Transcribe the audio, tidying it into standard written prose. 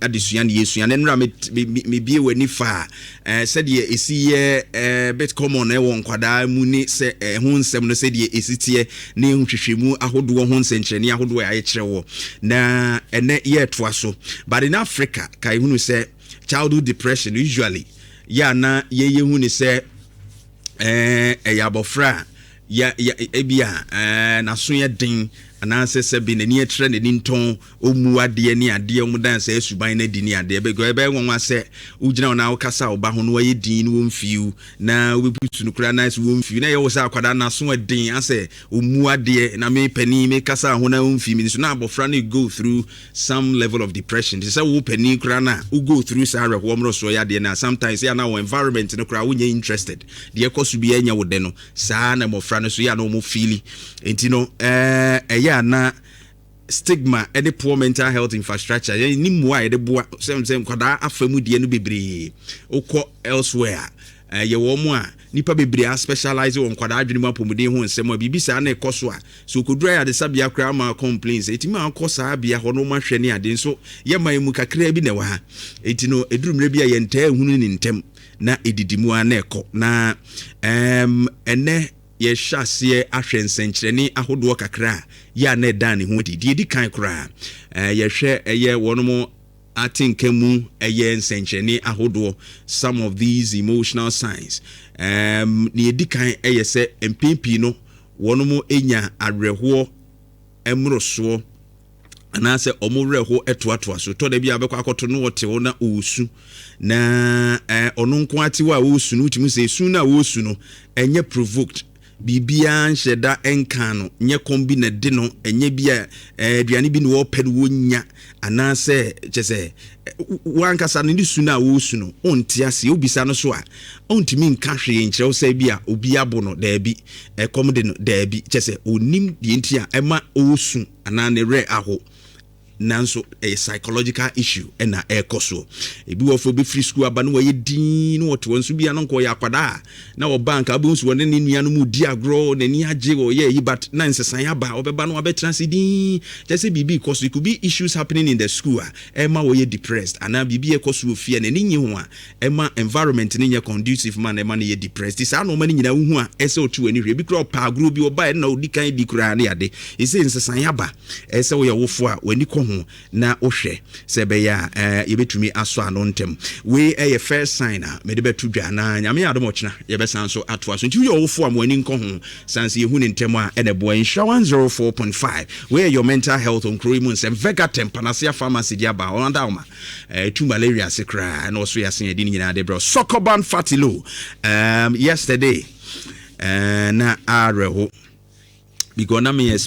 adesua ne yesua na nra me bie wani fa said ye esi bit common e won kwada mu ni se ho nsem no said ye esitie ne nhwehwemu ahodo ho nsenkyerene ahodo ya kire wo na ene ye toa so but in Africa kai hunu se childhood depression usually ya na ye hu ni se ya bofra ya ebia na so ye den ananse se bi nani etre ne nton omuade ne ade omudanse asuban na di ne ade be go ebe wonwa se ugina ona okasa oba ho no ye din no mfiu na obeputu no kura nice wo mfiu na ye wo sa akwada na so den ase omuade na me pani me kasa ho na mfiu mi so na abofra no go through some level of depression say wo pani kura na wo go through sa rewo mro so ya de na sometimes ya na wo environment no kura wo nya interested de ekosu bi anya wo de no sa na mofra no so ya na mo feeli enti no na stigma any poor mental health infrastructure ni mwa de boa sem kwada afamu de no bebre okọ elsewhere ye wo mu a nipa bebre a specialize on kwada adwene mu apomuden ho nsem a bibisa na ekoso a so kodura ya de sabia kra ma complaints etimi akosa bia ho no mahwe ne ade nso ye man mu kakra bi na wa ha etino edurumre bia ye ntaa hunu ni ntem na edidimu a na ekọ na ene ye hwase ahwe nsenkyerene ahodo kakra ya na dan ne ho di kan kra ye hwe eye wonomo atinkamu eye nsenkyerene ahodo some of these emotional signs ne di kan eye se empimpi no wonomo enya areho emroso anase omowreho etoatoa so to da bia bekwa akoto no wote wo na osu na ono nko ate wa osu no utimu se su na osu no enye provoked bibia nhyeda enka no nye combine de no enye bia aduane bi no wo pɛ no wonya anase chese wankasa no ni su na wo su no onti ase obisa no so a ontimi nka hwe nkyerɛ wo sɛ bia obi abo no da bi komde no da bi chese onim de nti a ema osu anane re aho nanso a psychological issue na ekoso ebi wo fo be free school aba no ye din no woto wonso bia no nko ya kwada na wo bank abonsu won ne nua no mu di agro na ni age wo ye yi but na nsesan aba obeba no abetra se din just bibi because it could be issues happening in the school ema wo ye depressed ana bibi ekoso ofie na ni nyi ho a ema environment ni nye conducive man ema na ye depressed isa no ma ni nyina hu a ese otu ani hwe bi kro pa agro bi oba na odikan di kura na ade ise nsesan aba ese wo ye wofo a wani ko na ohwe sebe ya yebetumi aso ano ntem we first sign me de betu dwa na nyame adom ochina yebesan so ato aso nti yo wofo amwani nko ho sanse yehu ne ntem a ene boa insure 104.5 where your mental health on kroimu nsem vega tempanasia pharmacy dia ba on da uma tu malaria sekra na oso yasen edi nyina de bro sokoban fatilo yesterday na areho because na me